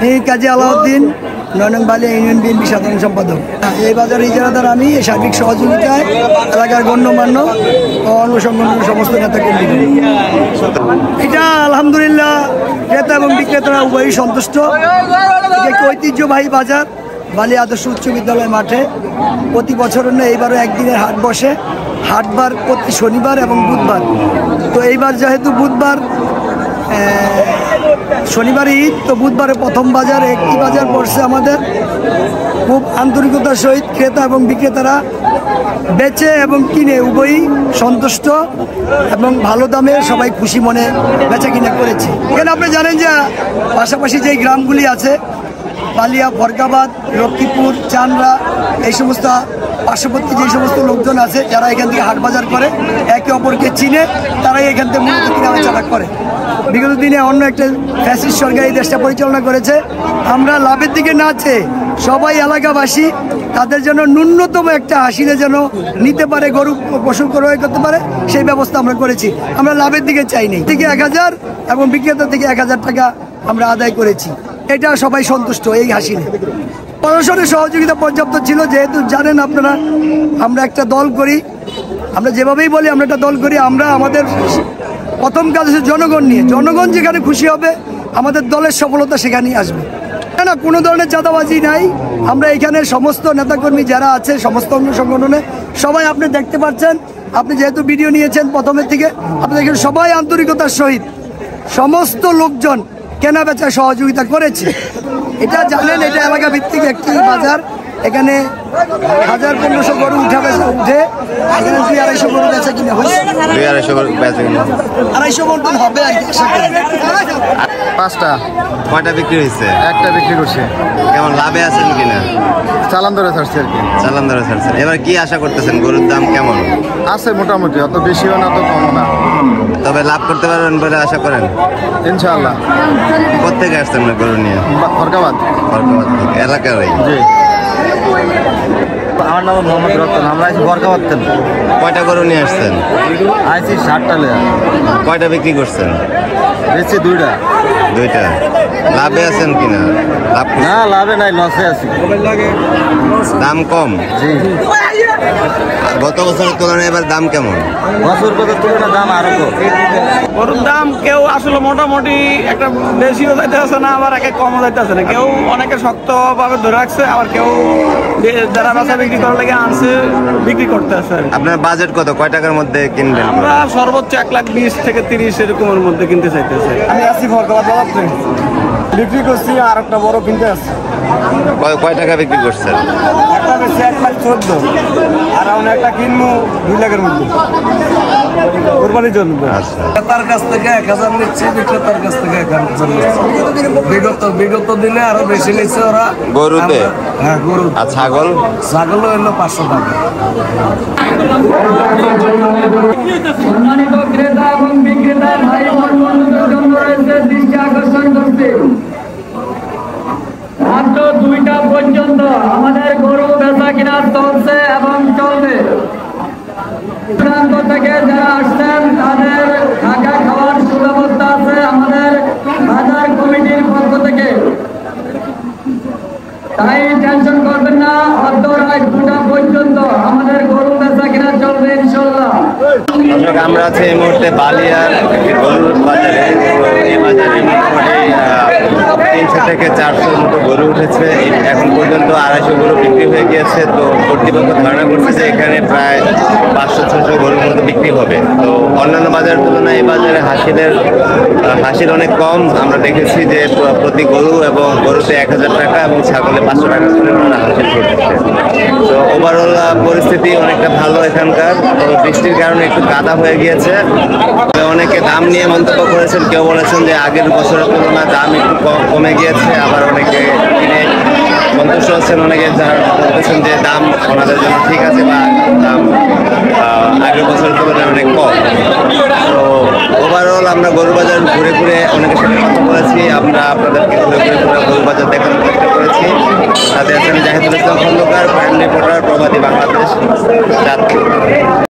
এই কাজী আলাউদ্দিন, ৯ নং Balia union BNP সাধারণ সম্পাদক। এই বাজার ইজারাদার আমি। এই সার্বিক সহযোগিতায় এলাকার গণ্যমান্য ও অন্য সংগঠনের সমস্ত নেতাকর্মী। এটা আলহামদুলিল্লাহ ক্রেতা এবং বিক্রেতারা উভয়ই সন্তুষ্ট। এটা একটি ঐতিহ্যবাহী বাজার বালিয়া আদর্শ উচ্চ বিদ্যালয় মাঠে। প্রতি বছর এইবারও একদিনের হাট বসে। হাটবার প্রতি শনিবার এবং বুধবার। তো এইবার যেহেতু বুধবার শনিবার ঈদ, তো বুধবারে প্রথম বাজার একটি বাজার পড়ছে আমাদের। খুব আন্তরিকতার সহিত ক্রেতা এবং বিক্রেতারা বেচে এবং কিনে উভয়ই সন্তুষ্ট এবং ভালো দামে সবাই খুশি মনে বেচা কিনে করেছে। এখানে আপনি জানেন যে পাশাপাশি যেই গ্রামগুলি আছে বালিয়া, ফরকাবাদ, লক্ষ্মীপুর, চানরা, এই সমস্ত পার্শ্ববর্তী যে সমস্ত লোকজন আছে যারা এখান থেকে হাট বাজার করে, একে অপরকে চিনে, তারাই এখান থেকে মূলত কেনাবেচা করে। বিগত দিনে অন্য একটা ফ্যাসিস্ট সরকার এই দেশটা পরিচালনা করেছে। আমরা লাভের দিকে না চেয়ে সবাই এলাকাবাসী তাদের জন্য ন্যূনতম একটা হাসিলে যেন নিতে পারে, গরু পশু ক্রয় করতে পারে, সেই ব্যবস্থা আমরা করেছি। আমরা লাভের দিকে চাইনি। থেকে 1000 এবং বিক্রেতা থেকে 1000 টাকা আমরা আদায় করেছি। এটা সবাই সন্তুষ্ট এই হাসিলে। প্রশাসনের সহযোগিতা পর্যাপ্ত ছিল। যেহেতু জানেন আপনারা আমরা একটা দল করি, আমরা যেভাবেই বলি আমরা একটা দল করি। আমরা আমাদের প্রথম কাজ হচ্ছে জনগণ নিয়ে। জনগণ যেখানে খুশি হবে আমাদের দলের সফলতা সেখানেই আসবে। না, কোনো ধরনের চাঁদাবাজি নাই। আমরা এখানে সমস্ত নেতাকর্মী যারা আছে সমস্ত অন্য সংগঠনে সবাই আপনি দেখতে পাচ্ছেন। আপনি যেহেতু ভিডিও নিয়েছেন প্রথমের থেকে, আপনি দেখেন সবাই আন্তরিকতার সহিত সমস্ত লোকজন কেনা বেচা সহযোগিতা করেছে। এটা জানেন এটা এলাকা ভিত্তিক একটি বাজার। এখানে 1000-1500 গরু উঠে এখানে 200-250 গরু বেচা কিনে হয়েছে। 250 মন হবে আর কি। 5টা। কয়টা বিক্রি হয়েছে? একটা বিক্রি করছে। কেমন লাভে আছেন কিনা? চালান ধরে ছাড়ছে আর কি। চালান ধরে ছাড়ছেন। এবার কি আশা করতেছেন? গরুর দাম কেমন আছে? মোটামুটি, অত বেশিও না, অত কমও না। তবে লাভ করতে পারবেন বলে আশা করেন? ইনশাআল্লাহ। কোথেকে আসছেন গরু নিয়ে? ফরকাবাদ। ফরকাবাদ থেকে এলাকারই? জি। আমার নাম মোহাম্মদ রতন। আমরা আছি ফরকাবাদ থেকে। কয়টা গরু নিয়ে আসছেন? আইছি 60টা। কয়টা বিক্রি করছেন? বেশি 2টা। 2টা। লাভে আছেন কিনা? লাভ না, লাভে নাই, লসে আছি। দাম কম? জি। গত বছরের তুলনায় এবার দাম কেমন? বছর তুলনায় দাম আরো কম। গরুর দাম কেউ আসলে মোটামুটি একটা বেশিও যাইতেছে না, আবার একে কমও যাইতেছে না। কেউ অনেকে শক্তভাবে ধরে রাখছে, আবার কেউ যারা বাসা বিক্রি করার লেগে আনছে বিক্রি করতে আছে। আপনার বাজেট কত? কয় টাকার মধ্যে কিনবেন? আমরা সর্বোচ্চ 1,20,000 থেকে 30 এরকমের মধ্যে কিনতে চাইতেছি। আমি আছি ফরকাবাদ বিক্রি করছি, আর একটা বড় কিনতে আসছি। কয় টাকা বিক্রি করছেন? একটা বেশি 1,14,000 আর আমরা একটা কিনবো 2 লাখের মধ্যে কোরবানির জন্য। আচ্ছা। ক্রেতার কাছ থেকে 1000 নিচ্ছে, বিক্রেতার কাছ থেকে 1000 নিচ্ছে। বিগত দিনে আরো বেশি নিচ্ছে ওরা গরুতে? হ্যাঁ, গরু। আর ছাগল? ছাগলও হলো 500 টাকা। সম্মানিত ক্রেতা এবং বিক্রেতা ভাই বোনদের জন্য রয়েছে দৃষ্টি আকর্ষণ করতে। রাত 2টা পর্যন্ত আমাদের গরু বেচা কিনা চলছে এবং চলবে। প্রান্ত থেকে যারা আসছেন তাদের থাকা খাওয়ার সুব্যবস্থা আছে আমাদের বাজার কমিটির পক্ষ থেকে। তাই টেনশন করবেন না, রাত 2টা পর্যন্ত আমাদের গরু বেচা কিনা চলবে ইনশাল্লাহ। আমরা আছি এই মুহূর্তে বালিয়ার গরুর বাজারে। এই বাজারে মোটামুটি 300 থেকে 400 মতো গরু উঠেছে। এখন পর্যন্ত 250 গরু বিক্রি হয়ে গিয়েছে। তো কর্তৃপক্ষ ধারণা করছে যে এখানে প্রায় 500-600 গরুর মতো বিক্রি হবে। তো অন্যান্য বাজারের তুলনায় এই বাজারে হাসিল অনেক কম। আমরা দেখেছি যে প্রতি গরু এবং গরুতে 1000 টাকা এবং ছাগলে 500 টাকা করে ওরা হাসিল করতেছে। তো ওভারঅল পরিস্থিতি অনেকটা ভালো এখানকার। তো বৃষ্টির কারণে একটু কাদা হয়ে গিয়েছে। অনেকে দাম নিয়ে মন্তব্য করেছেন। কেউ বলেছেন যে আগের বছরের তুলনায় দাম একটু কমে গিয়েছে, আবার অনেকে কিনে সন্তুষ্ট হচ্ছেন। অনেকে যারা বলতেছেন যে দাম ওনাদের জন্য ঠিক আছে বা দাম আগের বছরের তুলনায় অনেক কম। তো ওভারঅল আমরা গরু বাজার ঘুরে ঘুরে অনেকের সাথে কথা বলেছি। আমরা আপনাদেরকে ঘুরে ঘুরে গরু বাজার দেখানোর চেষ্টা করেছি। তাদের আছেন জাহিদুল ইসলাম খন্দকার, প্রাইম রিপোর্টার, প্রবাদী বাংলাদেশ।